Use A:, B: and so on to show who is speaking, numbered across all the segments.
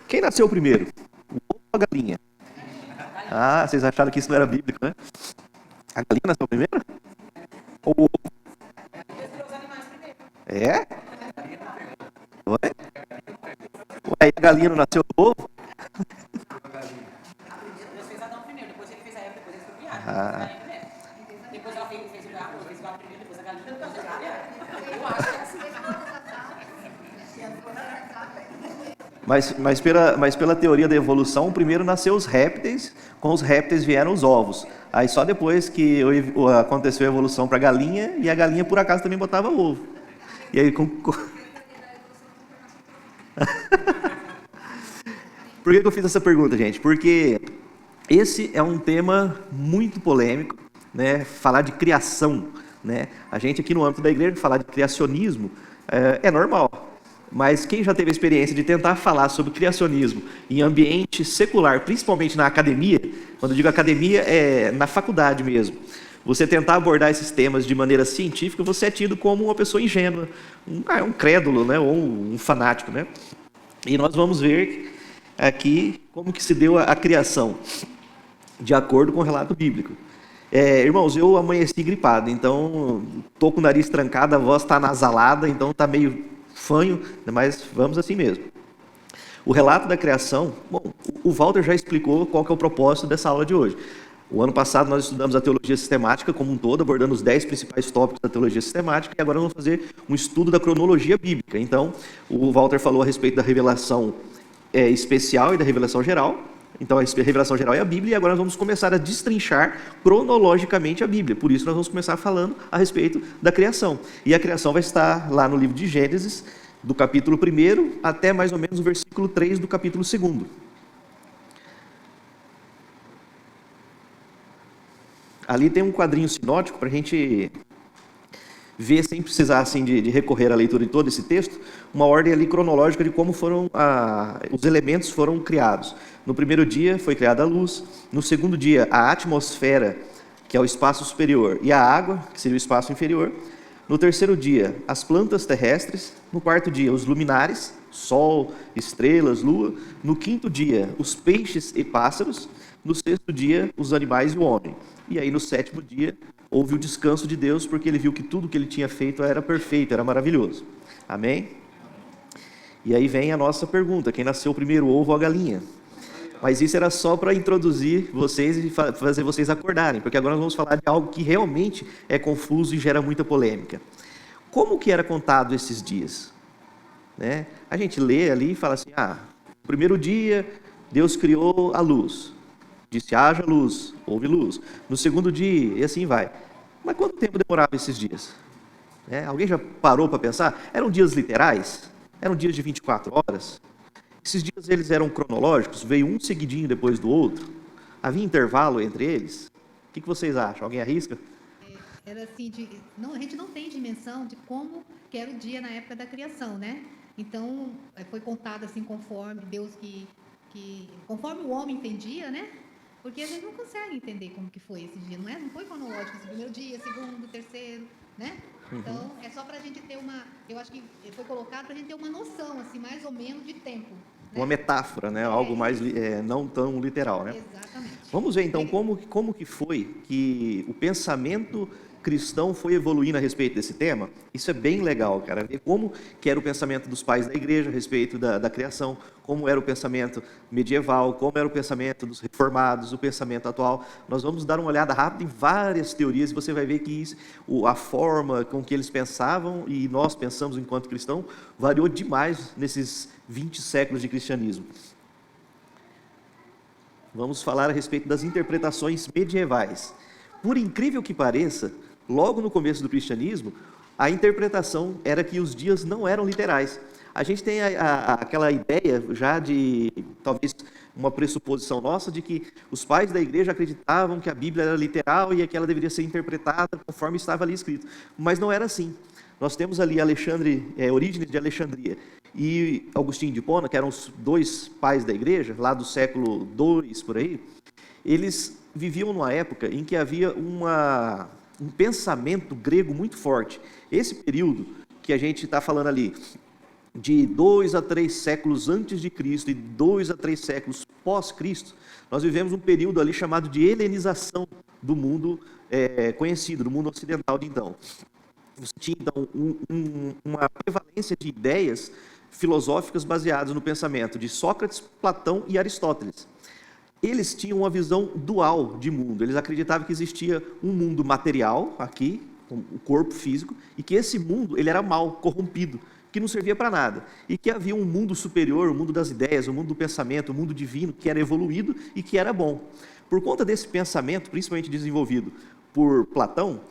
A: Quem nasceu primeiro? O ovo ou a galinha? Ah, vocês acharam que isso não era bíblico, né? A galinha nasceu primeiro? Ou o ovo? É? Oi? Ué, a galinha não nasceu do ovo?
B: Deus fez Adão primeiro, depois ele fez a Eva, depois ele foi criado.
A: Ah.
B: Depois ela fez o gato, fez o gato primeiro, depois a galinha, depois a galinha. Eu acho que é assim.
A: Mas pela teoria da evolução, primeiro nasceu os répteis, com os répteis vieram os ovos. Aí só depois que aconteceu a evolução para a galinha, e a galinha por acaso também botava ovo. E aí Por que eu fiz essa pergunta, gente? Porque esse é um tema muito polêmico, né? Falar de criação, né? A gente aqui no âmbito da igreja, falar de criacionismo é normal. Mas quem já teve a experiência de tentar falar sobre criacionismo em ambiente secular, principalmente na academia, quando eu digo academia, é na faculdade mesmo, você tentar abordar esses temas de maneira científica, você é tido como uma pessoa ingênua, um crédulo, né? Ou um fanático, né? E nós vamos ver aqui como que se deu a criação, de acordo com o relato bíblico. Irmãos, eu amanheci gripado, então estou com o nariz trancado, a voz está nasalada, então está meio fanho, mas vamos assim mesmo. O relato da criação, bom, o Walter já explicou qual que é o propósito dessa aula de hoje. O ano passado nós estudamos a teologia sistemática como um todo, abordando os 10 principais tópicos da teologia sistemática, e agora vamos fazer um estudo da cronologia bíblica. Então, o Walter falou a respeito da revelação especial e da revelação geral. Então, a revelação geral é a Bíblia, e agora nós vamos começar a destrinchar cronologicamente a Bíblia. Por isso, nós vamos começar falando a respeito da criação. E a criação vai estar lá no livro de Gênesis, do capítulo 1 até mais ou menos o versículo 3 do capítulo 2. Ali tem um quadrinho sinótico para a gente ver, sem precisar assim, de recorrer à leitura de todo esse texto, uma ordem ali cronológica de como os elementos foram criados. No primeiro dia foi criada a luz, no segundo dia a atmosfera, que é o espaço superior, e a água, que seria o espaço inferior. No terceiro dia, as plantas terrestres. No quarto dia, os luminares, sol, estrelas, lua. No quinto dia, os peixes e pássaros. No sexto dia, os animais e o homem. E aí, no sétimo dia, houve o descanso de Deus, porque ele viu que tudo que ele tinha feito era perfeito, era maravilhoso. Amém? E aí vem a nossa pergunta: quem nasceu primeiro, o ovo ou a galinha? Mas isso era só para introduzir vocês e fazer vocês acordarem, porque agora nós vamos falar de algo que realmente é confuso e gera muita polêmica. Como que era contado esses dias? Né? A gente lê ali e fala assim: no primeiro dia Deus criou a luz, disse haja luz, houve luz. No segundo dia, e assim vai. Mas quanto tempo demorava esses dias? Alguém já parou para pensar? Eram dias literais? Eram dias de 24 horas? Esses dias eles eram cronológicos? Veio um seguidinho depois do outro? Havia intervalo entre eles? O que vocês acham? Alguém arrisca?
C: Era assim, a gente não tem dimensão de como que era o dia na época da criação, né? Então, foi contado assim conforme Deus conforme o homem entendia, né? Porque a gente não consegue entender como que foi esse dia, não foi cronológico, esse primeiro dia, segundo, terceiro, né? Então, é só para a gente ter eu acho que foi colocado para a gente ter uma noção, assim, mais ou menos de tempo. Né?
A: Uma metáfora, né? Algo mais, não tão literal, né?
C: Exatamente.
A: Vamos ver então como que foi que o pensamento cristão foi evoluindo a respeito desse tema. Isso é bem legal, cara, ver como que era o pensamento dos pais da igreja a respeito da criação, como era o pensamento medieval, como era o pensamento dos reformados, o pensamento atual. Nós vamos dar uma olhada rápida em várias teorias e você vai ver que a forma com que eles pensavam e nós pensamos enquanto cristão variou demais nesses 20 séculos de cristianismo. Vamos falar a respeito das interpretações medievais. Por incrível que pareça, logo no começo do cristianismo, a interpretação era que os dias não eram literais. A gente tem aquela ideia já de, talvez, uma pressuposição nossa de que os pais da igreja acreditavam que a Bíblia era literal e que ela deveria ser interpretada conforme estava ali escrito. Mas não era assim. Nós temos ali Orígenes de Alexandria e Agostinho de Hipona, que eram os dois pais da igreja, lá do século II, por aí. Eles viviam numa época em que havia um pensamento grego muito forte. Esse período que a gente está falando ali, de 2 a 3 séculos antes de Cristo e 2 a 3 séculos pós-Cristo, nós vivemos um período ali chamado de helenização do mundo conhecido, do mundo ocidental de então. Você tinha, então, uma prevalência de ideias filosóficas baseadas no pensamento de Sócrates, Platão e Aristóteles. Eles tinham uma visão dual de mundo. Eles acreditavam que existia um mundo material, aqui, o corpo físico, e que esse mundo ele era mau, corrompido, que não servia para nada. E que havia um mundo superior, o mundo das ideias, o mundo do pensamento, o mundo divino, que era evoluído e que era bom. Por conta desse pensamento, principalmente desenvolvido por Platão,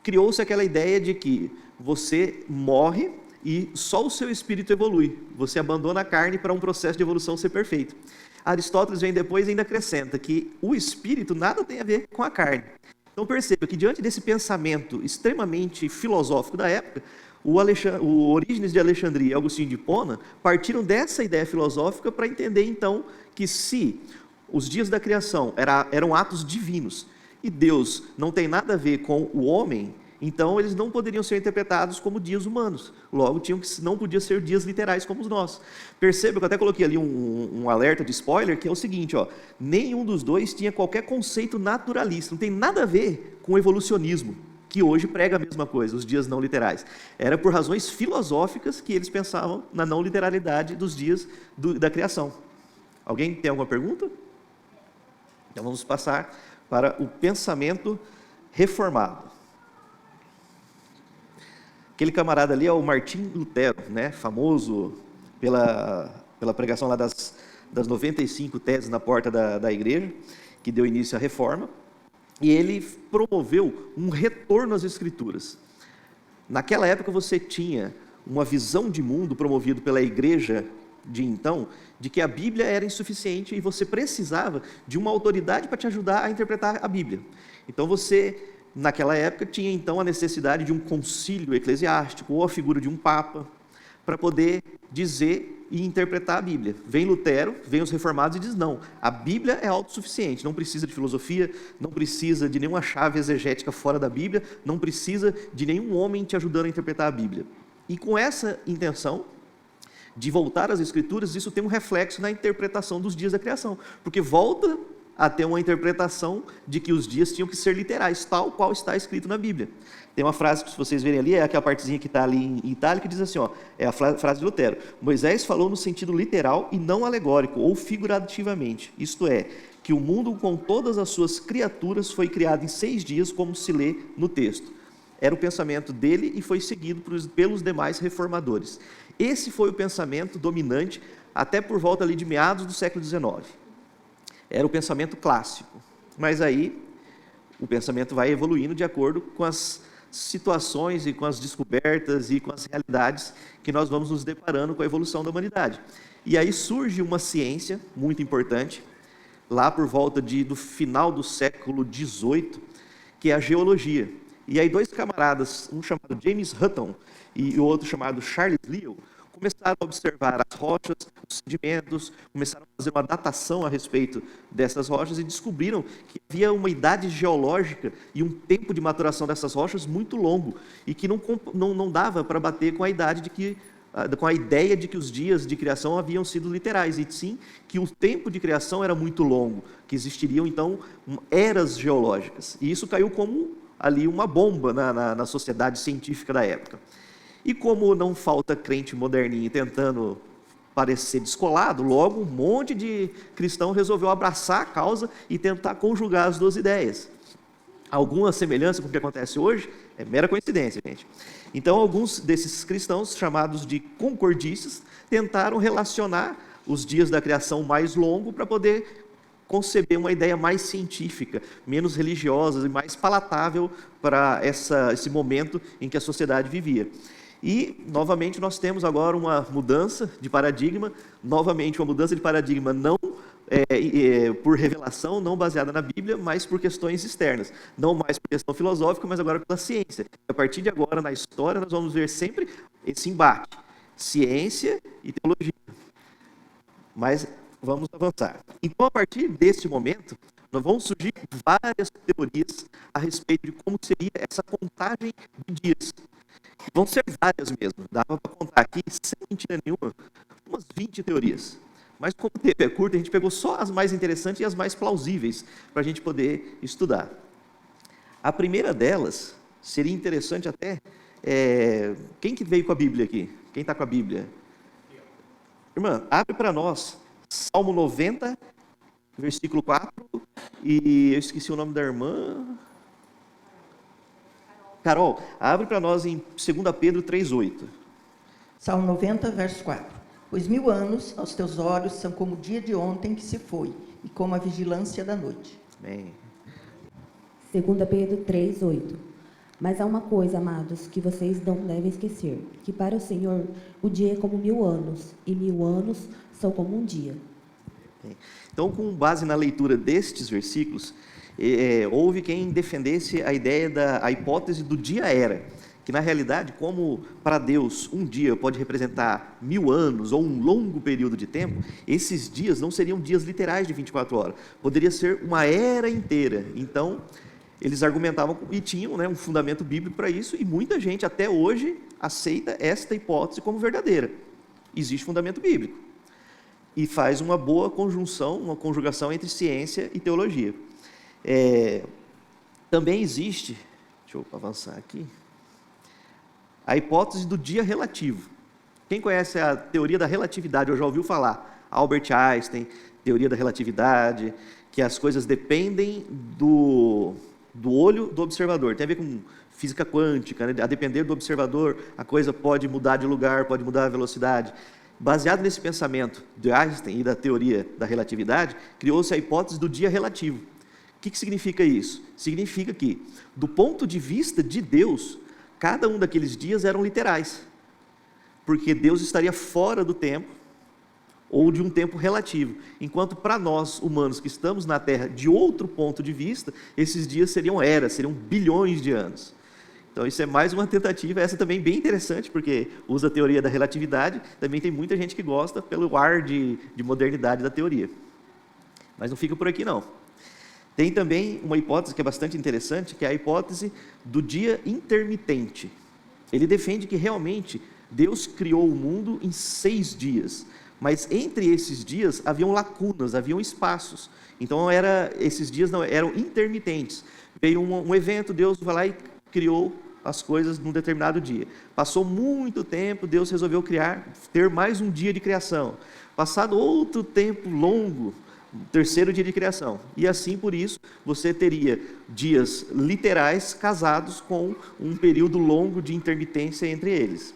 A: criou-se aquela ideia de que você morre e só o seu espírito evolui. Você abandona a carne para um processo de evolução ser perfeito. Aristóteles vem depois e ainda acrescenta que o espírito nada tem a ver com a carne. Então perceba que diante desse pensamento extremamente filosófico da época, o Orígenes de Alexandria e Agostinho de Hipona partiram dessa ideia filosófica para entender então que se os dias da criação eram atos divinos e Deus não tem nada a ver com o homem, então eles não poderiam ser interpretados como dias humanos. Logo, não podiam ser dias literais como os nossos. Perceba que eu até coloquei ali um alerta de spoiler, que é o seguinte, nenhum dos dois tinha qualquer conceito naturalista, não tem nada a ver com o evolucionismo, que hoje prega a mesma coisa, os dias não literais. Era por razões filosóficas que eles pensavam na não literalidade dos dias da criação. Alguém tem alguma pergunta? Então vamos passar para o pensamento reformado. Aquele camarada ali é o Martim Lutero, né? Famoso pela pregação lá das 95 teses na porta da igreja, que deu início à reforma. E ele promoveu um retorno às Escrituras. Naquela época você tinha uma visão de mundo promovido pela igreja de então, de que a Bíblia era insuficiente e você precisava de uma autoridade para te ajudar a interpretar a Bíblia. Então você, naquela época, tinha então a necessidade de um concílio eclesiástico ou a figura de um papa para poder dizer e interpretar a Bíblia. Vem Lutero, vem os reformados e diz, não, a Bíblia é autossuficiente, não precisa de filosofia, não precisa de nenhuma chave exegética fora da Bíblia, não precisa de nenhum homem te ajudando a interpretar a Bíblia. E com essa intenção de voltar às Escrituras, isso tem um reflexo na interpretação dos dias da criação, porque volta a ter uma interpretação de que os dias tinham que ser literais, tal qual está escrito na Bíblia. Tem uma frase que, se vocês verem ali, é aquela partezinha que está ali em itálico, que diz assim, é a frase de Lutero: Moisés falou no sentido literal e não alegórico, ou figurativamente, isto é, que o mundo com todas as suas criaturas foi criado em 6 dias, como se lê no texto. Era o pensamento dele e foi seguido pelos demais reformadores. Esse foi o pensamento dominante até por volta ali de meados do século XIX. Era o pensamento clássico. Mas aí o pensamento vai evoluindo de acordo com as situações e com as descobertas e com as realidades que nós vamos nos deparando com a evolução da humanidade. E aí surge uma ciência muito importante, lá por volta do final do século XVIII, que é a geologia. E aí 2 camaradas, um chamado James Hutton e o outro chamado Charles Lyell, começaram a observar as rochas, os sedimentos, começaram a fazer uma datação a respeito dessas rochas e descobriram que havia uma idade geológica e um tempo de maturação dessas rochas muito longo e que não dava para bater com a com a ideia de que os dias de criação haviam sido literais, e sim que o tempo de criação era muito longo, que existiriam então eras geológicas. E isso caiu como ali uma bomba na sociedade científica da época. E como não falta crente moderninho tentando parecer descolado, logo um monte de cristão resolveu abraçar a causa e tentar conjugar as 2 ideias. Alguma semelhança com o que acontece hoje é mera coincidência, gente. Então, alguns desses cristãos, chamados de concordistas, tentaram relacionar os dias da criação mais longos para poder conceber uma ideia mais científica, menos religiosa e mais palatável para esse momento em que a sociedade vivia. E, novamente, nós temos agora uma mudança de paradigma, não por revelação, não baseada na Bíblia, mas por questões externas. Não mais por questão filosófica, mas agora pela ciência. A partir de agora, na história, nós vamos ver sempre esse embate, ciência e teologia. Mas vamos avançar. Então, a partir deste momento, vão surgir várias teorias a respeito de como seria essa contagem de dias. Vão ser várias mesmo. Dava para contar aqui, sem mentira nenhuma, umas 20 teorias. Mas como o tempo é curto, a gente pegou só as mais interessantes e as mais plausíveis para a gente poder estudar. A primeira delas, seria interessante até... quem que veio com a Bíblia aqui? Quem está com a Bíblia? Irmã, abre para nós Salmo 90, versículo 4, e eu esqueci o nome da irmã. Carol, abre para nós em 2 Pedro 3,8.
D: Salmo 90, verso 4. Pois 1000 anos aos teus olhos são como o dia de ontem que se foi, e como a vigilância da noite.
A: Amém.
E: 2 Pedro 3:8. Mas há uma coisa, amados, que vocês não devem esquecer, que para o Senhor o dia é como 1000 anos, e 1000 anos são como um dia.
A: Então, com base na leitura destes versículos, houve quem defendesse a ideia a hipótese do dia-era, que na realidade, como para Deus um dia pode representar 1000 anos ou um longo período de tempo, esses dias não seriam dias literais de 24 horas, poderia ser uma era inteira. Então, eles argumentavam e tinham, um fundamento bíblico para isso, e muita gente até hoje aceita esta hipótese como verdadeira. Existe fundamento bíblico. E faz uma boa conjunção, uma conjugação entre ciência e teologia. Também existe, deixa eu avançar aqui, a hipótese do dia relativo. Quem conhece a teoria da relatividade, ou já ouviu falar? Albert Einstein, teoria da relatividade, que as coisas dependem do olho do observador. Tem a ver com física quântica, A depender do observador, a coisa pode mudar de lugar, pode mudar a velocidade. Baseado nesse pensamento de Einstein e da teoria da relatividade, criou-se a hipótese do dia relativo. O que significa isso? Significa que, do ponto de vista de Deus, cada um daqueles dias eram literais, porque Deus estaria fora do tempo, ou de um tempo relativo, enquanto para nós, humanos, que estamos na Terra, de outro ponto de vista, esses dias seriam eras, seriam bilhões de anos. Então isso é mais uma tentativa, essa também bem interessante, porque usa a teoria da relatividade, também tem muita gente que gosta pelo ar de modernidade da teoria. Mas não fica por aqui não. Tem também uma hipótese que é bastante interessante, que é a hipótese do dia intermitente. Ele defende que realmente Deus criou o mundo em 6 dias, mas entre esses dias haviam lacunas, haviam espaços. Então esses dias não eram intermitentes. Veio um evento, Deus vai lá e criou as coisas num determinado dia. Passou muito tempo, Deus resolveu ter mais um dia de criação. Passado outro tempo longo, terceiro dia de criação. E assim, por isso, você teria dias literais casados com um período longo de intermitência entre eles.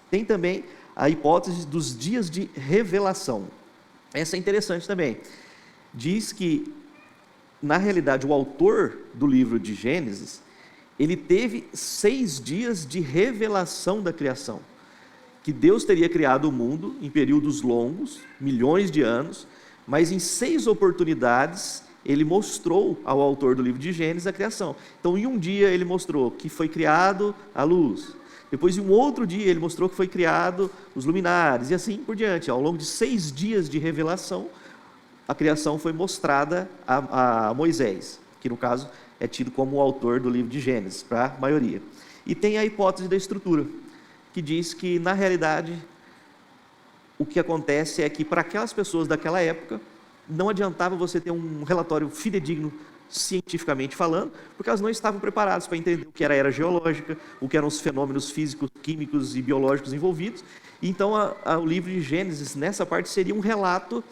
A: Tem também a hipótese dos dias de revelação. Essa é interessante também. Diz que, na realidade, o autor do livro de Gênesis, ele teve 6 dias de revelação da criação. Que Deus teria criado o mundo em períodos longos, milhões de anos, mas em 6 oportunidades ele mostrou ao autor do livro de Gênesis a criação. Então, em um dia ele mostrou que foi criado a luz. Depois, em um outro dia, ele mostrou que foi criado os luminares, e assim por diante. Ao longo de 6 dias de revelação, a criação foi mostrada a Moisés, que no caso é tido como o autor do livro de Gênesis, para a maioria. E tem a hipótese da estrutura, que diz que, na realidade, o que acontece é que, para aquelas pessoas daquela época, não adiantava você ter um relatório fidedigno, cientificamente falando, porque elas não estavam preparadas para entender o que era a era geológica, o que eram os fenômenos físicos, químicos e biológicos envolvidos. Então, o livro de Gênesis, nessa parte, seria um relato,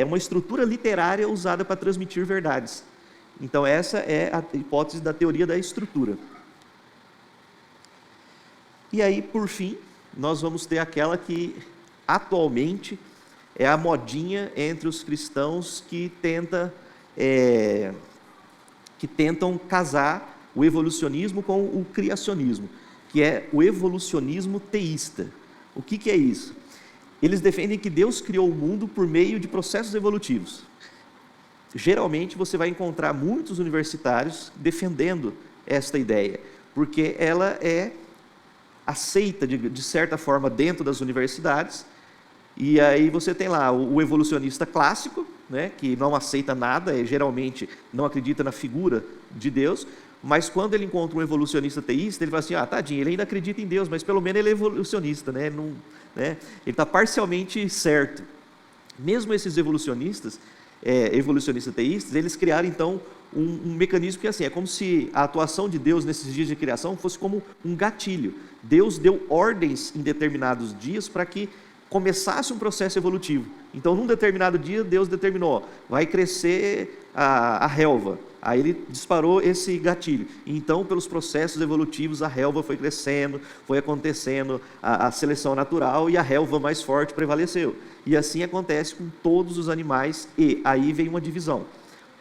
A: uma estrutura literária usada para transmitir verdades. Então, essa é a hipótese da teoria da estrutura. E aí, por fim, nós vamos ter aquela que, atualmente, é a modinha entre os cristãos que tentam casar o evolucionismo com o criacionismo, que é o evolucionismo teísta. O que é isso? Eles defendem que Deus criou o mundo por meio de processos evolutivos. Geralmente você vai encontrar muitos universitários defendendo esta ideia, porque ela é aceita de certa forma dentro das universidades. E aí você tem lá o evolucionista clássico, né, que não aceita nada, geralmente não acredita na figura de Deus, mas quando ele encontra um evolucionista teísta, ele fala assim, tadinho, ele ainda acredita em Deus, mas pelo menos ele é evolucionista, né? Não, né? Ele está parcialmente certo. Mesmo esses evolucionistas teístas, eles criaram então um mecanismo que assim, é como se a atuação de Deus nesses dias de criação fosse como um gatilho. Deus deu ordens em determinados dias para que começasse um processo evolutivo. Então, num determinado dia, Deus determinou, vai crescer a relva. Aí ele disparou esse gatilho. Então, pelos processos evolutivos, a relva foi crescendo, foi acontecendo a seleção natural e a relva mais forte prevaleceu. E assim acontece com todos os animais, e aí vem uma divisão.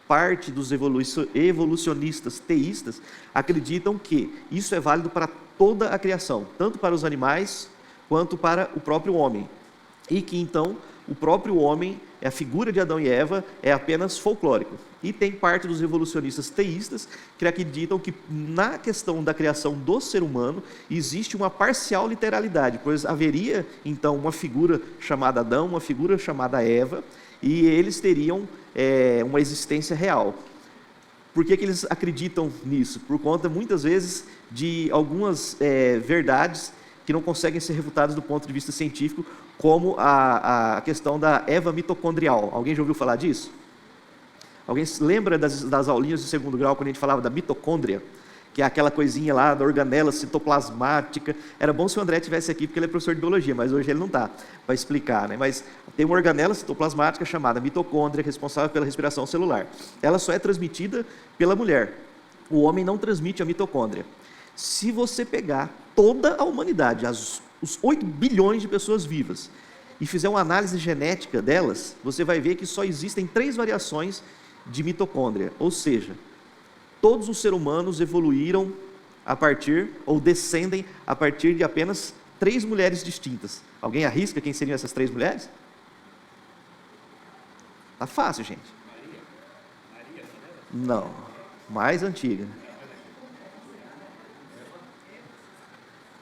A: Parte dos evolucionistas teístas acreditam que isso é válido para toda a criação, tanto para os animais quanto para o próprio homem. E que então o próprio homem, a figura de Adão e Eva, é apenas folclórico. E tem parte dos evolucionistas teístas que acreditam que na questão da criação do ser humano existe uma parcial literalidade, pois haveria então uma figura chamada Adão, uma figura chamada Eva, e eles teriam uma existência real. Por que eles acreditam nisso? Por conta, muitas vezes, de algumas verdades que não conseguem ser refutadas do ponto de vista científico, como a questão da Eva mitocondrial. Alguém já ouviu falar disso? Alguém se lembra das aulinhas de segundo grau, quando a gente falava da mitocôndria? Que é aquela coisinha lá da organela citoplasmática. Era bom se o André estivesse aqui, porque ele é professor de biologia, mas hoje ele não está, para explicar, né? Mas tem uma organela citoplasmática chamada mitocôndria, responsável pela respiração celular. Ela só é transmitida pela mulher. O homem não transmite a mitocôndria. Se você pegar toda a humanidade, os 8 bilhões de pessoas vivas, e fizer uma análise genética delas, você vai ver que só existem 3 variações de mitocôndria. Ou seja, todos os seres humanos evoluíram a partir, ou descendem a partir de apenas 3 mulheres distintas. Alguém arrisca quem seriam essas 3 mulheres? Tá fácil, gente. Não, mais antiga.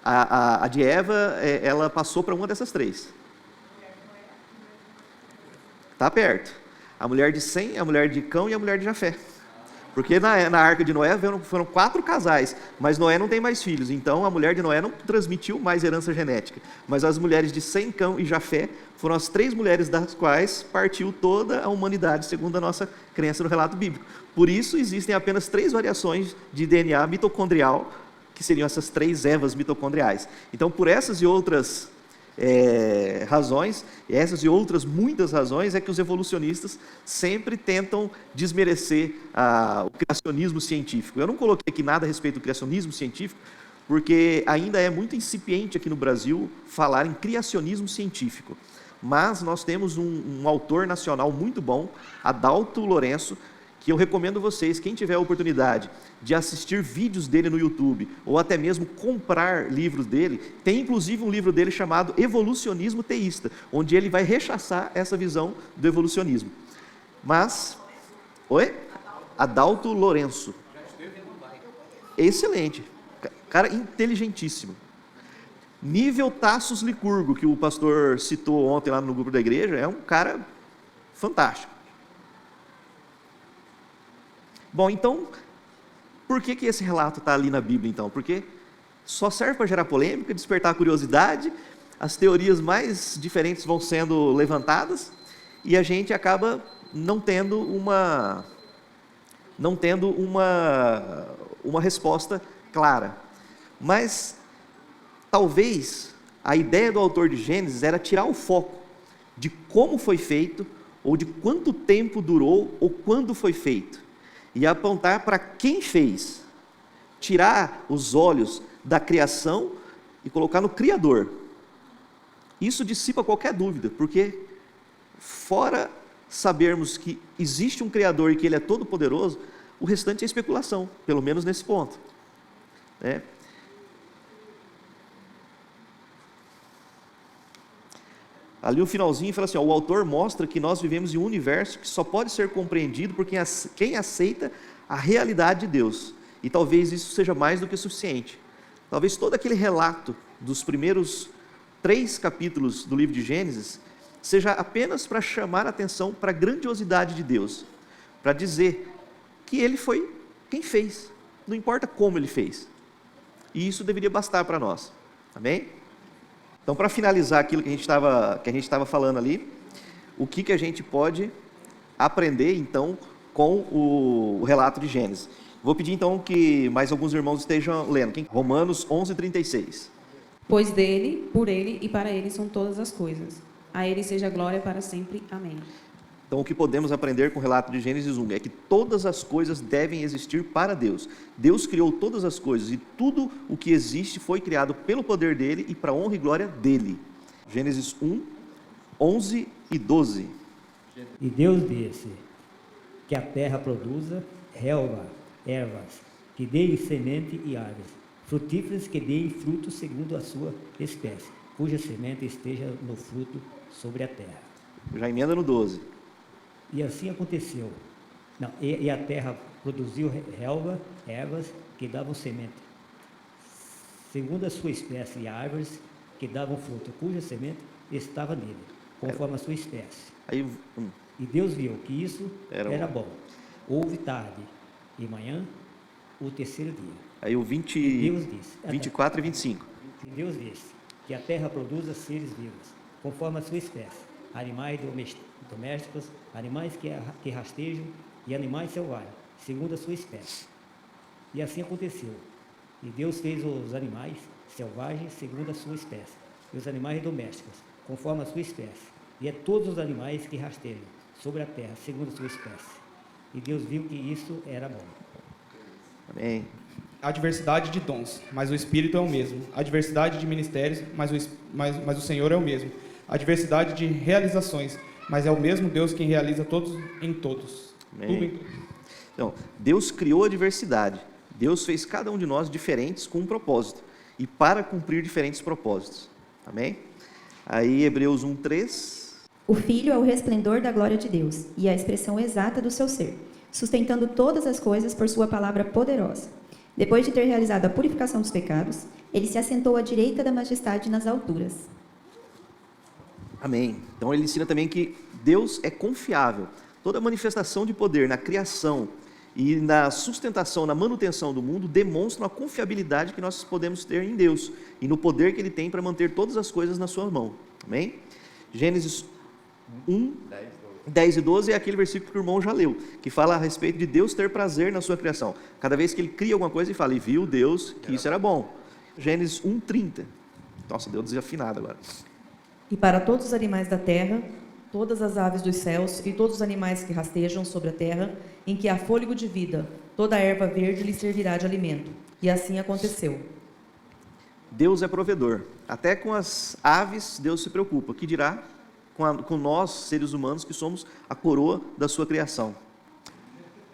A: A de Eva, ela passou para uma dessas 3. Está perto. A mulher de Sem, a mulher de Cão e a mulher de Jafé. Porque na arca de Noé foram 4 casais, mas Noé não tem mais filhos, então a mulher de Noé não transmitiu mais herança genética. Mas as mulheres de Sem, Cão e Jafé foram as 3 mulheres das quais partiu toda a humanidade, segundo a nossa crença no relato bíblico. Por isso existem apenas 3 variações de DNA mitocondrial, que seriam essas 3 Evas mitocondriais. Então, por essas e outras razões, essas e outras muitas razões, é que os evolucionistas sempre tentam desmerecer o criacionismo científico. Eu não coloquei aqui nada a respeito do criacionismo científico, porque ainda é muito incipiente aqui no Brasil falar em criacionismo científico. Mas nós temos um autor nacional muito bom, Adalto Lourenço, que eu recomendo vocês, quem tiver a oportunidade de assistir vídeos dele no YouTube, ou até mesmo comprar livros dele, tem inclusive um livro dele chamado Evolucionismo Teísta, onde ele vai rechaçar essa visão do evolucionismo. Mas, Adalto Lourenço. Excelente, cara inteligentíssimo. Nível Tassos Licurgo, que o pastor citou ontem lá no grupo da igreja, é um cara fantástico. Bom, então, por que esse relato está ali na Bíblia, então? Porque só serve para gerar polêmica, despertar curiosidade, as teorias mais diferentes vão sendo levantadas, e a gente acaba não tendo uma resposta clara. Mas, talvez, a ideia do autor de Gênesis era tirar o foco de como foi feito, ou de quanto tempo durou, ou quando foi feito, e apontar para quem fez, tirar os olhos da criação e colocar no Criador. Isso dissipa qualquer dúvida, porque fora sabermos que existe um Criador e que Ele é todo poderoso, o restante é especulação, pelo menos nesse ponto, né? Ali no finalzinho fala assim, o autor mostra que nós vivemos em um universo que só pode ser compreendido por quem aceita a realidade de Deus. E talvez isso seja mais do que suficiente. Talvez todo aquele relato dos primeiros 3 capítulos do livro de Gênesis seja apenas para chamar a atenção para a grandiosidade de Deus, para dizer que Ele foi quem fez, não importa como Ele fez. E isso deveria bastar para nós. Amém? Então, para finalizar aquilo que a gente estava falando ali, o que a gente pode aprender, então, com o relato de Gênesis? Vou pedir, então, que mais alguns irmãos estejam lendo. Romanos 11:36.
F: Pois dele, por ele e para ele são todas as coisas. A ele seja glória para sempre. Amém.
A: Então, o que podemos aprender com o relato de Gênesis 1 é que todas as coisas devem existir para Deus. Deus criou todas as coisas e tudo o que existe foi criado pelo poder dele e para a honra e glória dele. Gênesis 1, 11 e 12.
G: E Deus disse que a terra produza relva, ervas, que deem semente e árvores, frutíferas que deem frutos segundo a sua espécie, cuja semente esteja no fruto sobre a terra.
A: Já emenda no 12.
G: E assim aconteceu. E a terra produziu relva, ervas que davam semente, segundo a sua espécie, e árvores que davam fruto, cuja semente estava nele, conforme a sua espécie. E Deus viu que isso era bom. Houve tarde e manhã, o terceiro dia.
A: Aí o
G: Deus disse,
A: 24 e 25.
G: E Deus disse que a terra produza seres vivos, conforme a sua espécie, animais domésticos, animais que rastejam e animais selvagens, segundo a sua espécie. E assim aconteceu. E Deus fez os animais selvagens segundo a sua espécie, e os animais domésticos, conforme a sua espécie, e todos os animais que rastejam sobre a terra, segundo a sua espécie. E Deus viu que isso era bom.
A: Amém.
H: A diversidade de dons, mas o Espírito é o mesmo. A diversidade de ministérios, mas o Senhor é o mesmo. A diversidade de realizações, mas é o mesmo Deus quem realiza todos em todos.
A: Amém.
H: Tudo em todos.
A: Então, Deus criou a diversidade. Deus fez cada um de nós diferentes com um propósito e para cumprir diferentes propósitos. Amém? Aí, Hebreus 1:3.
I: O Filho é o resplendor da glória de Deus e a expressão exata do seu ser, sustentando todas as coisas por sua palavra poderosa. Depois de ter realizado a purificação dos pecados, ele se assentou à direita da majestade nas alturas.
A: Amém. Então ele ensina também que Deus é confiável. Toda manifestação de poder na criação e na sustentação, na manutenção do mundo, demonstra a confiabilidade que nós podemos ter em Deus e no poder que Ele tem para manter todas as coisas na sua mão. Amém? Gênesis 1, 10 e 12 é aquele versículo que o irmão já leu, que fala a respeito de Deus ter prazer na sua criação. Cada vez que Ele cria alguma coisa, Ele fala, e viu Deus que isso era bom. Gênesis 1:30. Nossa, deu desafinado agora.
J: E para todos os animais da terra, todas as aves dos céus e todos os animais que rastejam sobre a terra, em que há fôlego de vida, toda a erva verde lhe servirá de alimento. E assim aconteceu.
A: Deus é provedor. Até com as aves, Deus se preocupa. Que dirá com nós, seres humanos, que somos a coroa da sua criação.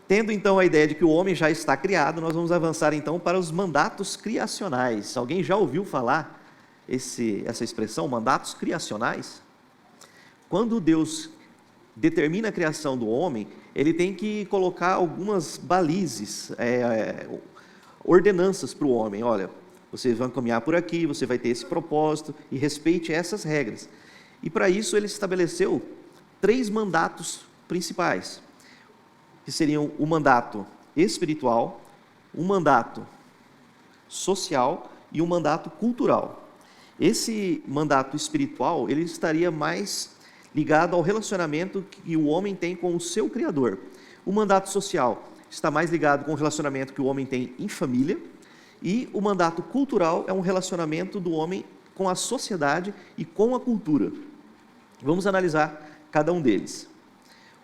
A: Tendo então a ideia de que o homem já está criado, nós vamos avançar então para os mandatos criacionais. Alguém já ouviu falar essa expressão, mandatos criacionais? Quando Deus determina a criação do homem, Ele tem que colocar algumas balizes, ordenanças para o homem. Olha, você vai caminhar por aqui, você vai ter esse propósito, e respeite essas regras. E para isso Ele estabeleceu 3 mandatos principais, que seriam o mandato espiritual, o mandato social e o mandato cultural. Esse mandato espiritual, ele estaria mais ligado ao relacionamento que o homem tem com o seu Criador. O mandato social está mais ligado com o relacionamento que o homem tem em família, e o mandato cultural é um relacionamento do homem com a sociedade e com a cultura. Vamos analisar cada um deles.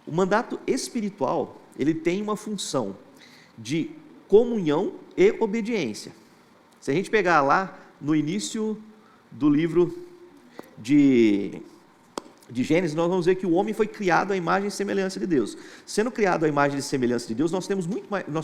A: O mandato espiritual, ele tem uma função de comunhão e obediência. Se a gente pegar lá no início do livro de Gênesis, nós vamos ver que o homem foi criado à imagem e semelhança de Deus. Sendo criado à imagem e semelhança de Deus, nós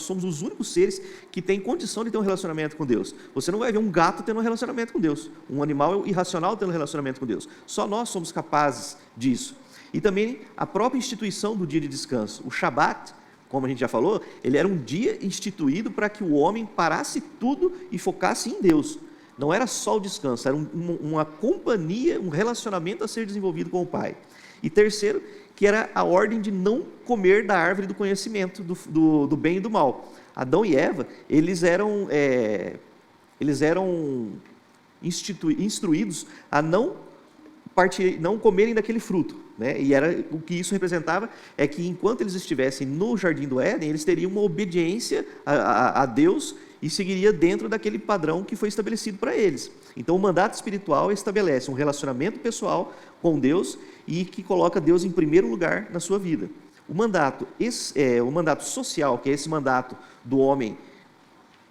A: somos os únicos seres que têm condição de ter um relacionamento com Deus. Você não vai ver um gato tendo um relacionamento com Deus, um animal irracional tendo um relacionamento com Deus. Só nós somos capazes disso. E também a própria instituição do dia de descanso. O Shabat, como a gente já falou, ele era um dia instituído para que o homem parasse tudo e focasse em Deus. Não era só o descanso, era uma companhia, um relacionamento a ser desenvolvido com o Pai. E terceiro, que era a ordem de não comer da árvore do conhecimento do bem e do mal. Adão e Eva, eles eram instruídos a não comerem daquele fruto, né? E o que isso representava é que enquanto eles estivessem no Jardim do Éden, eles teriam uma obediência a Deus e seguiria dentro daquele padrão que foi estabelecido para eles. Então o mandato espiritual estabelece um relacionamento pessoal com Deus e que coloca Deus em primeiro lugar na sua vida. O mandato social, que é esse mandato do homem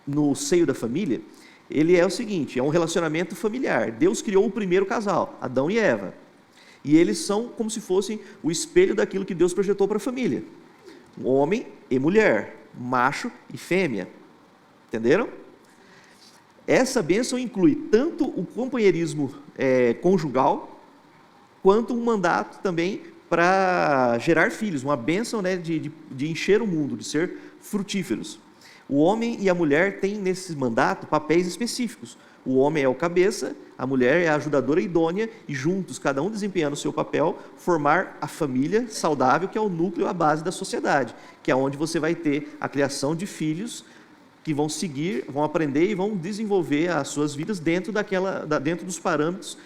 A: no seio da família, ele é o seguinte, é um relacionamento familiar. Deus criou o primeiro casal, Adão e Eva. E eles são como se fossem o espelho daquilo que Deus projetou para a família. Homem e mulher, macho e fêmea. Entenderam? Essa bênção inclui tanto o companheirismo conjugal, quanto um mandato também para gerar filhos, uma bênção, né, de encher o mundo, de ser frutíferos. O homem e a mulher têm nesse mandato papéis específicos. O homem é o cabeça, a mulher é a ajudadora idônea e juntos, cada um desempenhando o seu papel, formar a família saudável, que é o núcleo, a base da sociedade, que é onde você vai ter a criação de filhos que vão seguir, vão aprender e vão desenvolver as suas vidas dentro dos parâmetros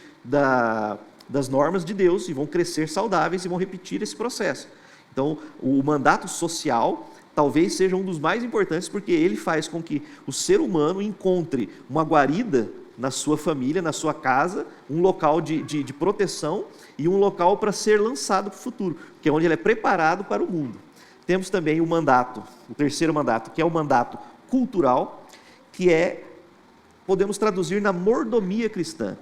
A: das normas de Deus e vão crescer saudáveis e vão repetir esse processo. Então, o mandato social talvez seja um dos mais importantes, porque ele faz com que o ser humano encontre uma guarida na sua família, na sua casa, um local de proteção e um local para ser lançado para o futuro, que é onde ele é preparado para o mundo. Temos também o terceiro mandato, que é o mandato cultural, que podemos traduzir na mordomia cristã.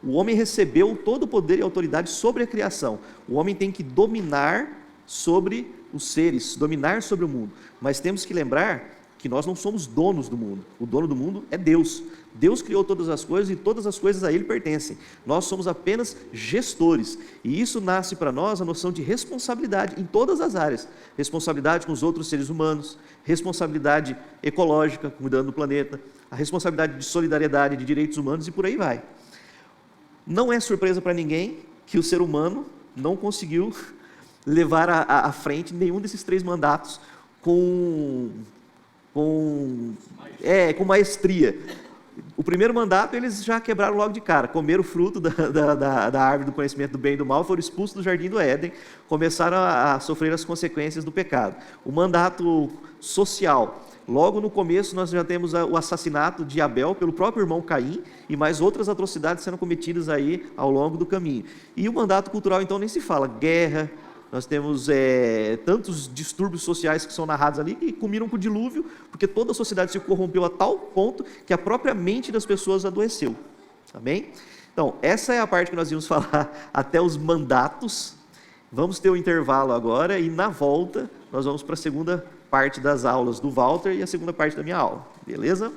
A: O homem recebeu todo o poder e autoridade sobre a criação. O homem tem que dominar sobre os seres, dominar sobre o mundo. Mas temos que lembrar que nós não somos donos do mundo. O dono do mundo é Deus. Deus criou todas as coisas e todas as coisas a Ele pertencem. Nós somos apenas gestores. E isso nasce para nós a noção de responsabilidade em todas as áreas. Responsabilidade com os outros seres humanos, responsabilidade ecológica, cuidando do planeta, a responsabilidade de solidariedade, de direitos humanos e por aí vai. Não é surpresa para ninguém que o ser humano não conseguiu levar à frente nenhum desses três mandatos com maestria. O primeiro mandato eles já quebraram logo de cara, comeram o fruto da árvore do conhecimento do bem e do mal, foram expulsos do jardim do Éden, começaram a sofrer as consequências do pecado. O mandato social, logo no começo nós já temos o assassinato de Abel pelo próprio irmão Caim e mais outras atrocidades sendo cometidas aí ao longo do caminho. E o mandato cultural então nem se fala, guerra. Nós temos tantos distúrbios sociais que são narrados ali que culminam com o dilúvio, porque toda a sociedade se corrompeu a tal ponto que a própria mente das pessoas adoeceu. Amém? Então, essa é a parte que nós íamos falar até os mandatos. Vamos ter um intervalo agora e na volta nós vamos para a segunda parte das aulas do Walter e a segunda parte da minha aula. Beleza?